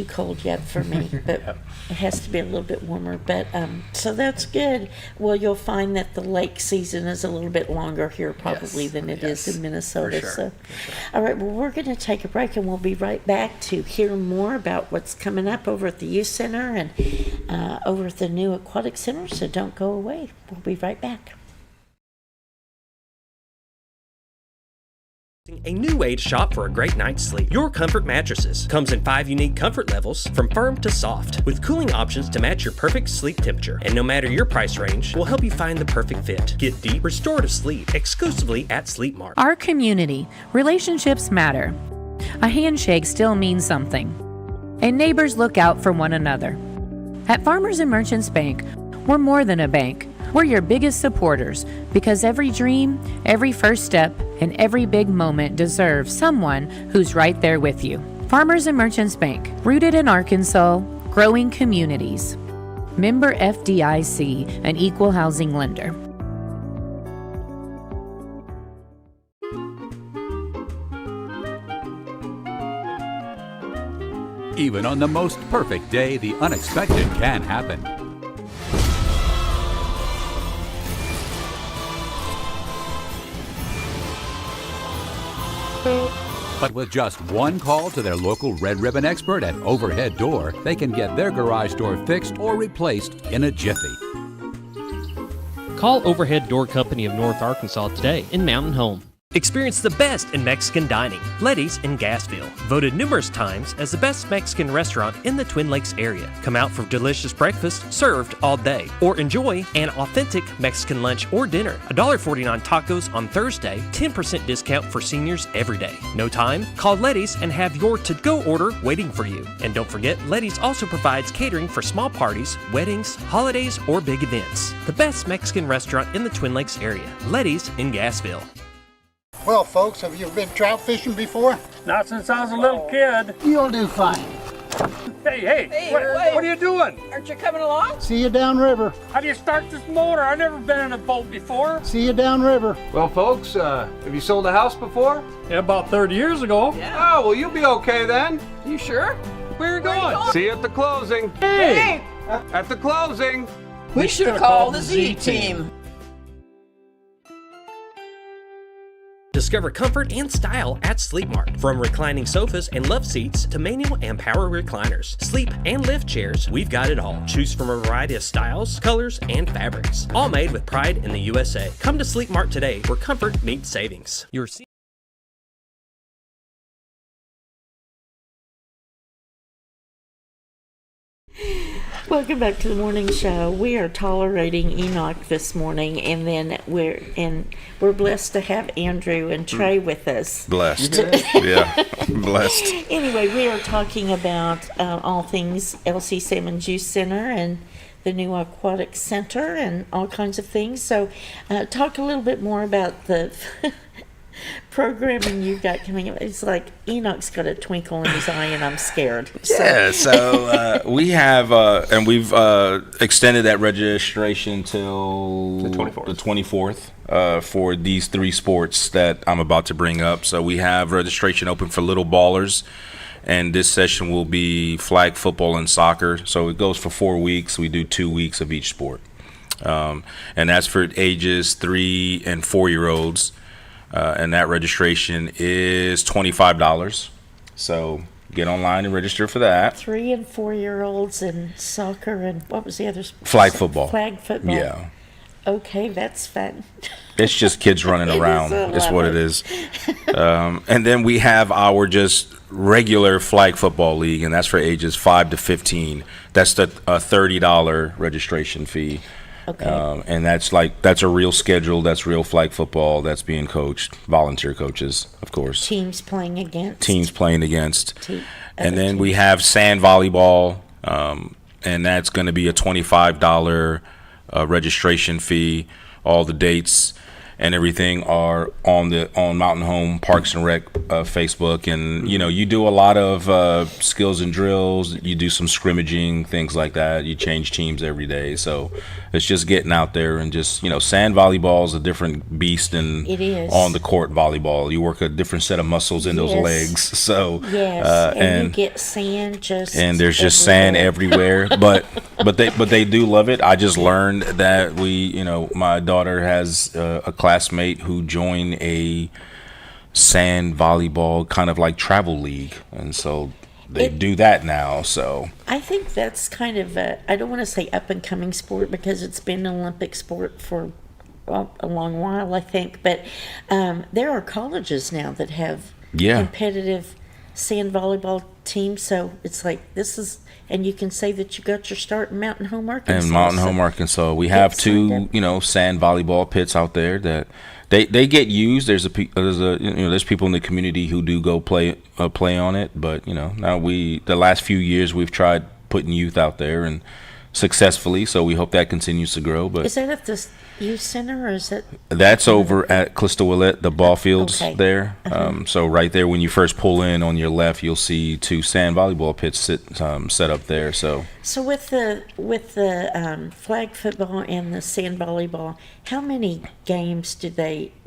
cold yet for me, but it has to be a little bit warmer. But so that's good. Well, you'll find that the lake season is a little bit longer here probably than it is in Minnesota. For sure. So, all right. Well, we're going to take a break, and we'll be right back to hear more about what's coming up over at the Youth Center and over at the new Aquatic Center. So don't go away. We'll be right back. A new way to shop for a great night's sleep. Your Comfort Mattresses comes in 5 unique comfort levels from firm to soft, with cooling options to match your perfect sleep temperature. And no matter your price range, we'll help you find the perfect fit. Get deep, restorative sleep exclusively at Sleep Mart. Our community. Relationships matter. A handshake still means something. And neighbors look out for one another. At Farmers and Merchants Bank, we're more than a bank. We're your biggest supporters because every dream, every first step, and every big moment deserves someone who's right there with you. Farmers and Merchants Bank, rooted in Arkansas, growing communities. Member FDIC, an equal housing lender. Even on the most perfect day, the unexpected can happen. But with just one call to their local Red Ribbon expert at Overhead Door, they can get their garage door fixed or replaced in a jiffy. Call Overhead Door Company of North Arkansas today in Mountain Home. Experience the best in Mexican dining. Letty's in Gassville, voted numerous times as the best Mexican restaurant in the Twin Lakes area. Come out for delicious breakfast served all day, or enjoy an authentic Mexican lunch or dinner. $1.49 tacos on Thursday, 10% discount for seniors every day. No time? Call Letty's and have your to-go order waiting for you. And don't forget, Letty's also provides catering for small parties, weddings, holidays, or big events. The best Mexican restaurant in the Twin Lakes area. Letty's in Gassville. Well, folks, have you been trout fishing before? Not since I was a little kid. You'll do fine. Hey, what are you doing? Aren't you coming along? See you downriver. How do you start this motor? I've never been in a boat before. See you downriver. Well, folks, have you sold a house before? Yeah, about 30 years ago. Yeah. Oh, well, you'll be okay then. You sure? Where are you going? See you at the closing. Hey! At the closing. We should have called the Z-Team. Discover comfort and style at Sleep Mart. From reclining sofas and love seats to manual and power recliners, sleep and lift chairs, we've got it all. Choose from a variety of styles, colors, and fabrics. All made with pride in the USA. Come to Sleep Mart today, where comfort meets savings. Welcome back to the morning show. We are tolerating Enoch this morning, and then we're blessed to have Andrew and Trey with us. Blessed. Yeah, blessed. Anyway, we are talking about all things LC Sammons Youth Center and the new aquatic center and all kinds of things. So talk a little bit more about the programming you've got coming up. It's like Enoch's got a twinkle in his eye and I'm scared. Yeah, so we have, and we've extended that registration till the 24th for these 3 sports that I'm about to bring up. So we have registration open for little ballers, and this session will be flag football and soccer. So it goes for 4 weeks. We do 2 weeks of each sport. And that's for ages 3 and 4-year-olds. And that registration is $25. So get online and register for that. 3 and 4-year-olds and soccer and what was the other sport? Flag football. Flag football. Yeah. Okay, that's fun. It's just kids running around. It's what it is. And then we have our just regular flag football league, and that's for ages 5 to 15. That's the $30 registration fee. Okay. And that's a real schedule. That's real flag football. That's being coached. Volunteer coaches, of course. Teams playing against. And then we have sand volleyball, and that's going to be a $25 registration fee. All the dates and everything are on Mountain Home Parks and Rec Facebook, and you do a lot of skills and drills. You do some scrimmaging, things like that. You change teams every day, so it's just getting out there and just sand volleyball is a different beast than on the court volleyball. You work a different set of muscles in those legs. So and you get sand and there's just sand everywhere. but they do love it. I just learned that my daughter has a classmate who joined a sand volleyball kind of like travel league, and so they do that now. So I think that's kind of I don't want to say up and coming sport because it's been an Olympic sport for a long while, I think, but there are colleges now that have competitive sand volleyball teams, so it's like this is, and you can say that you got your start in Mountain Home, Arkansas. And Mountain Home, Arkansas, we have 2 sand volleyball pits out there that they get used. There's people in the community who do go play on it, but now the last few years we've tried putting youth out there and successfully, so we hope that continues to grow. But is that at the youth center, or is it? That's over at Calista Willette, the ball fields there. So right there, when you first pull in on your left, you'll see 2 sand volleyball pits set up there. So with the flag football and the sand volleyball, how many games do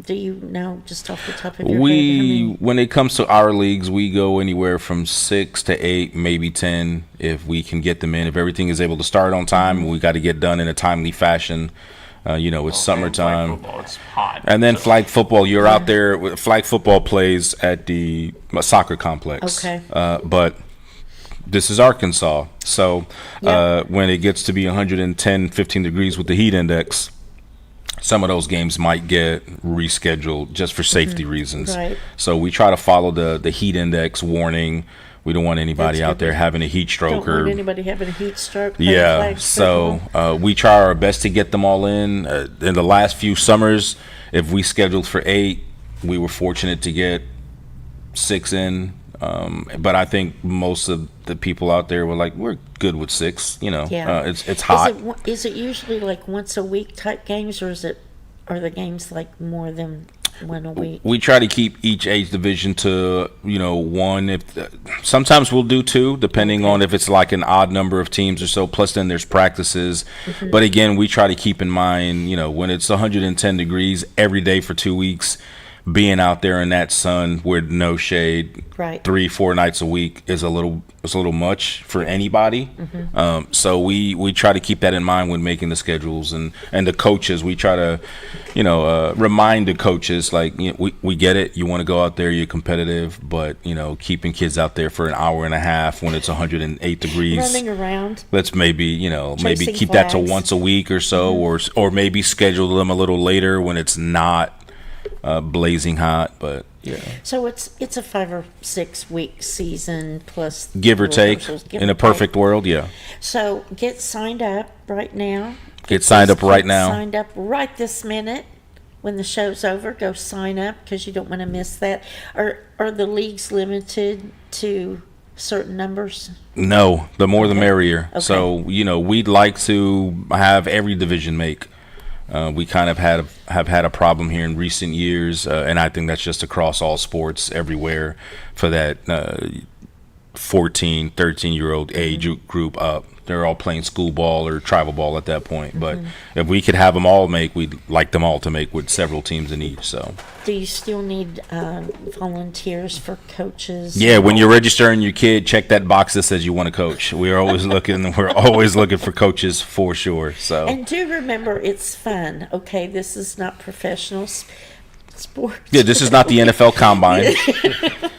you know just off the top of your head? When it comes to our leagues, we go anywhere from 6 to 8, maybe 10 if we can get them in. If everything is able to start on time, we got to get done in a timely fashion. It's summertime. Flag football, it's hot. And then flag football, you're out there. Flag football plays at the soccer complex. Okay. But this is Arkansas. So when it gets to be 110, 15 degrees with the heat index, some of those games might get rescheduled just for safety reasons. Right. So we try to follow the heat index warning. We don't want anybody out there having a heat stroke. Don't want anybody having a heat stroke. Yeah, so we try our best to get them all in. In the last few summers, if we scheduled for 8, we were fortunate to get 6 in. But I think most of the people out there were like, we're good with 6. It's hot. Is it usually like once a week type games, or are the games like more than? one a week. We try to keep each age division to, one. If sometimes we'll do two, depending on if it's like an odd number of teams or so. Plus, then there's practices. Mm-hmm. But again, we try to keep in mind, when it's 110 degrees every day for 2 weeks, being out there in that sun with no shade, right, 3-4 nights a week is a little much for anybody. Mm-hmm. So we try to keep that in mind when making the schedules, and the coaches. We try to, remind the coaches, like, we get it. You want to go out there, you're competitive, but keeping kids out there for an hour and a half when it's 108 degrees, running around. Let's maybe keep that to flags. once a week or so, Mm-hmm. or maybe schedule them a little later when it's not blazing hot. But yeah, so it's a 5 or 6 week season plus give or take, give in or a perfect world. Yeah, so get signed up right now. Get signed up right now. Signed up right this minute. When the show's over, go sign up because you don't want to miss that. Are the leagues limited to certain numbers? No, the more the merrier. Okay. So we'd like to have every division make. We kind of have had a problem here in recent years, and I think that's just across all sports everywhere for that 14, 13-year-old age group up. They're all playing school ball or travel ball at that point. But if we could have them all make, we'd like them all to make with several teams in each. So, do you still need volunteers for coaches? Yeah, when you're registering your kid, check that box that says you want to coach. We're always looking for coaches for sure. So, and do remember, it's fun. Okay, this is not professional sports. Yeah, this is not the NFL Combine.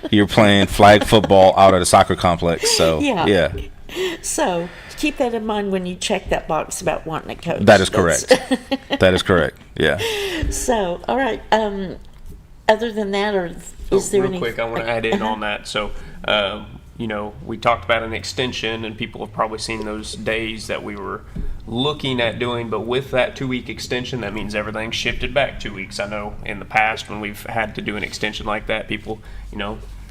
You're playing flag football out at a soccer complex. So yeah. So keep that in mind when you check that box about wanting a coach. That is correct. That is correct. Yeah. So, all right. Other than that, or is there real any? Quick, I want to add in on that. So, we talked about an extension, and people have probably seen those days that we were looking at doing. But with that 2-week extension, that means everything shifted back 2 weeks. I know in the past when we've had to do an extension like that, people,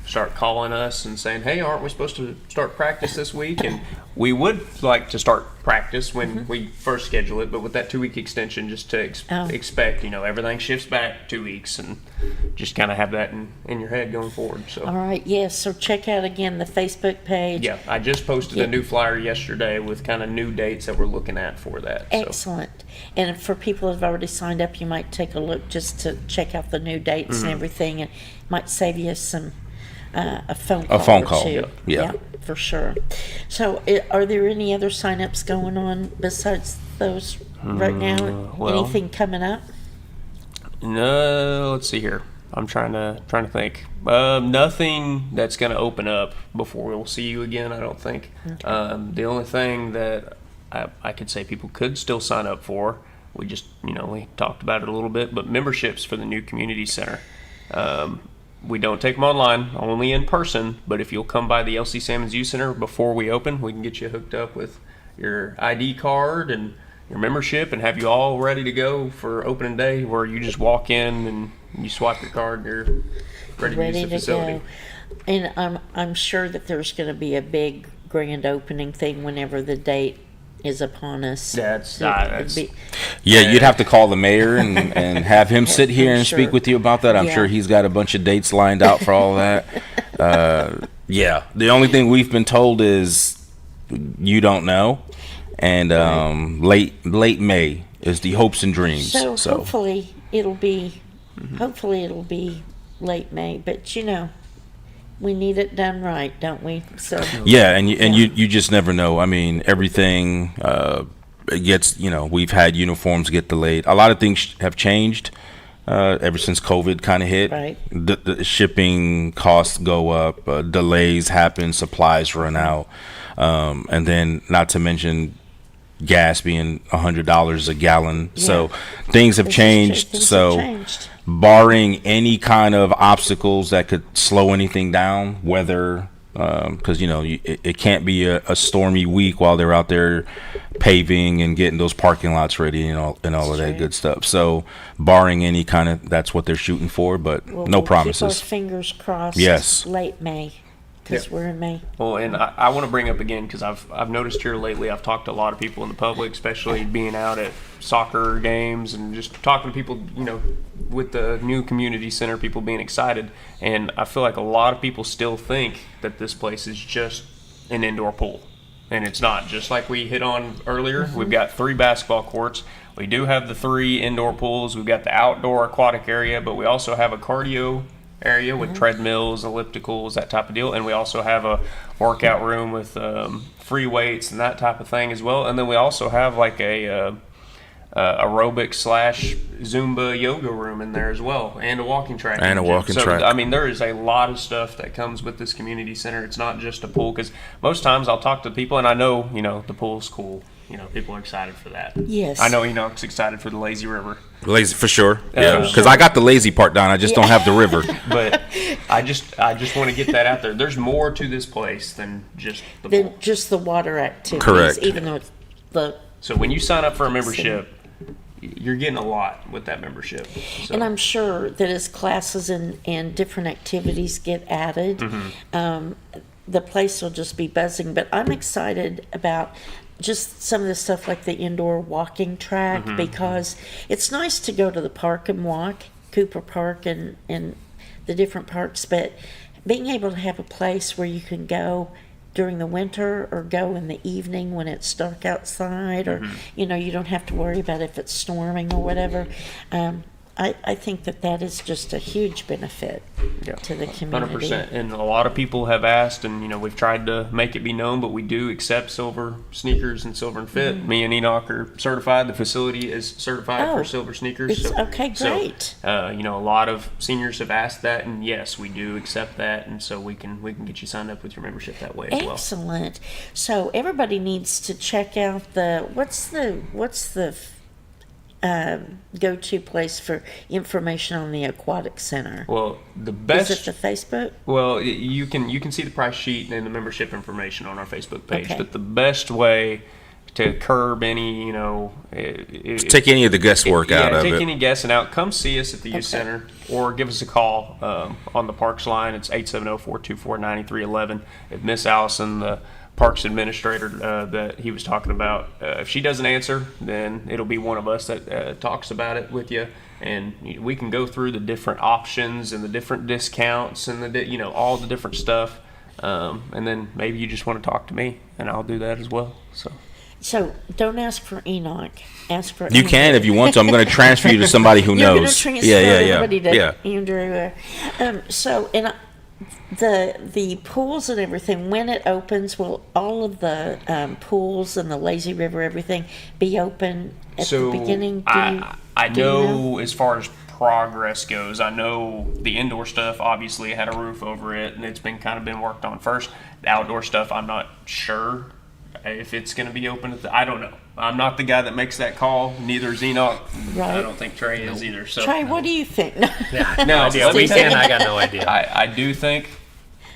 start calling us and saying, hey, aren't we supposed to start practice this week? And we would like to start practice when we first schedule it, but with that 2-week extension, just to expect, everything shifts back 2 weeks, and just kind of have that in your head going forward. So. All right, yes. So check out again the Facebook page. Yeah, I just posted a new flyer yesterday with kind of new dates that we're looking at for that. Excellent. And for people who've already signed up, you might take a look just to check out the new dates and everything, and might save you some a phone call. A phone or call, two. yeah, for sure. So, are there any other signups going on besides those right now? Well, anything coming up? No, let's see here. I'm trying to think. Nothing that's going to open up before we'll see you again, I don't think. Okay. The only thing that I could say people could still sign up for, we just, we talked about it a little bit, but memberships for the new community center. We don't take them online, only in person, but if you'll come by the LC Sammons Youth Center before we open, we can get you hooked up with your ID card and your membership and have you all ready to go for opening day, where you just walk in and you swipe your card and you're ready to use the facility. Go. And I'm sure that there's going to be a big grand opening thing whenever the date is upon us. You'd have to call the mayor and have him sit here and speak with you about that. I'm sure he's got a bunch of dates lined out for all that. The only thing we've been told is you don't know, and late May is the hopes and dreams. So hopefully it'll be late May, but we need it done right, don't we? So and you just never know. I mean, everything gets, we've had uniforms get delayed. A lot of things have changed ever since COVID kind of hit. Right. The shipping costs go up, delays happen, supplies run out, and then not to mention gas being $100 a gallon. Yeah. So things have changed. Barring any kind of obstacles that could slow anything down, weather, because it can't be a stormy week while they're out there paving and getting those parking lots ready and all of that good stuff. So barring any kind of, that's what they're shooting for, but no promises. Keep our fingers crossed. Yes. Late May. because we're in May. Well, and I want to bring up again, because I've noticed here lately, I've talked to a lot of people in the public, especially being out at soccer games and just talking to people, with the new community center, people being excited. And I feel like a lot of people still think that this place is just an indoor pool. And it's not. Just like we hit on earlier, we've got 3 basketball courts. We do have the 3 indoor pools. We've got the outdoor aquatic area, but we also have a cardio area with treadmills, ellipticals, that type of deal. And we also have a workout room with free weights and that type of thing as well. And then we also have like a aerobic / Zumba yoga room in there as well, and a walking track. And a walking track. I mean, there is a lot of stuff that comes with this community center. It's not just a pool, because most times I'll talk to people, and I know, the pool's cool. People are excited for that. Yes. I know Enoch's excited for the lazy river. Lazy, for sure. Yeah, because I got the lazy part down. I just don't have the river. But I just want to get that out there. There's more to this place than just the pool. Than just the water activities. Correct. Even though it's the... So when you sign up for a membership, you're getting a lot with that membership. So. And I'm sure that as classes and different activities get added, the place will just be buzzing. But I'm excited about just some of the stuff like the indoor walking track, because it's nice to go to the park and walk, Cooper Park and the different parks, but being able to have a place where you can go during the winter or go in the evening when it's dark outside, or you don't have to worry about if it's storming or whatever. I think that is just a huge benefit to the community. 100%. And a lot of people have asked, and we've tried to make it be known, but we do accept silver sneakers and silver and fit. Me and Enoch are certified. The facility is certified for silver sneakers. Okay, great. So, a lot of seniors have asked that, and yes, we do accept that, and so we can get you signed up with your membership that way as well. Excellent. So everybody needs to check out what's the go-to place for information on the aquatic center? Well, the best is it the Facebook? Well, you can see the price sheet and the membership information on our Facebook page. Okay. But the best way to curb any, take any of the guesswork out of it. Take any guessing out. Come see us at the youth center, or give us a call on the Parks line. It's 870-424-9311. If Miss Allison, the Parks administrator that he was talking about, if she doesn't answer, then it'll be one of us that talks about it with you, and we can go through the different options and the different discounts and all the different stuff, and then maybe you just want to talk to me, and I'll do that as well. So don't ask for Enoch. Ask for you Andrew. Can if you want to. I'm going to transfer you to somebody who You're knows. You're going to transfer everybody to Andrew. The pools and everything, when it opens, will all of the pools and the lazy river, everything, be open at the beginning? I know as far as progress goes, I know the indoor stuff obviously had a roof over it, and it's been worked on first. The outdoor stuff, I'm not sure if it's going to be open I don't know. I'm not the guy that makes that call. Neither is Enoch. Right. I don't think Trey is either. So Trey, what do you think? No idea. I got no idea. I do think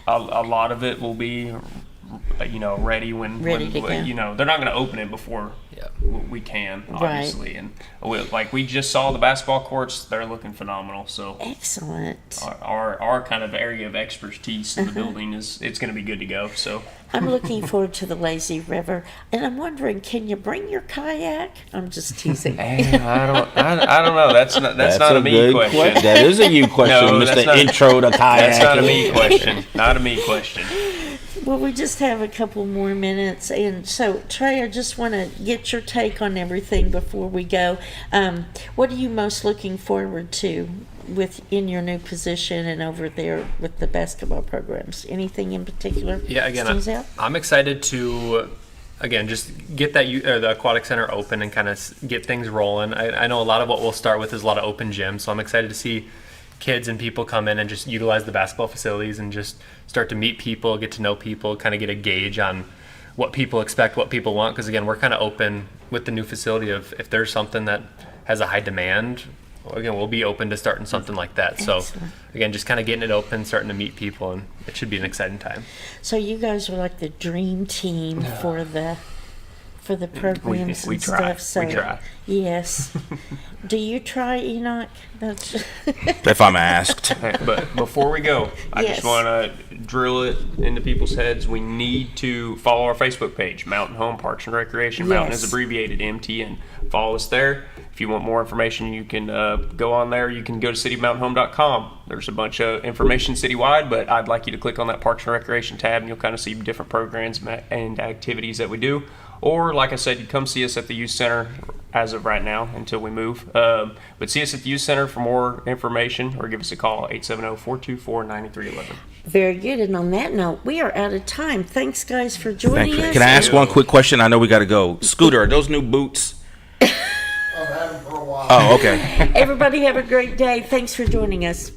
a lot of it will be, ready when they're not going to open it before we can, obviously. Right. And we just saw the basketball courts; they're looking phenomenal. So excellent. Our kind of area of expertise in the building it's going to be good to go. So I'm looking forward to the lazy river, and I'm wondering, can you bring your kayak? I'm just teasing. I don't know. That's not a me question. That is a you question, Mr. Intro to kayak. That's not a me question. Not a me question. Well, we just have a couple more minutes, and so Trey, I just want to get your take on everything before we go. What are you most looking forward to in your new position and over there with the basketball programs? Anything in particular? Yeah, again, I'm excited to just get the aquatic center open and kind of get things rolling. I know a lot of what we'll start with is a lot of open gyms, so I'm excited to see kids and people come in and just utilize the basketball facilities and just start to meet people, get to know people, kind of get a gauge on what people expect, what people want. Because again, we're kind of open with the new facility of if there's something that has a high demand, again, we'll be open to starting something like that. Excellent. So again, just kind of getting it open, starting to meet people, and it should be an exciting time. So you guys are like the dream team for the programs and stuff. So we try. Yes. Do you try, Enoch? If I'm asked. But before we go, I just want to drill it into people's heads, we need to follow our Facebook page, Mountain Home Parks and Recreation. Yes. Mountain is abbreviated MTN. Follow us there. If you want more information, you can go on there. You can go to citymountainhome.com. There's a bunch of information citywide, but I'd like you to click on that Parks and Recreation tab, and you'll kind of see different programs and activities that we do. Or, like I said, you come see us at the youth center as of right now until we move. But see us at the youth center for more information, or give us a call, 870-424-9311. Very good. And on that note, we are out of time. Thanks, guys, for joining us. Can I ask one quick question? I know we got to go. Scooter, are those new boots? I've had them for a while. Oh, okay. Everybody have a great day. Thanks for joining us.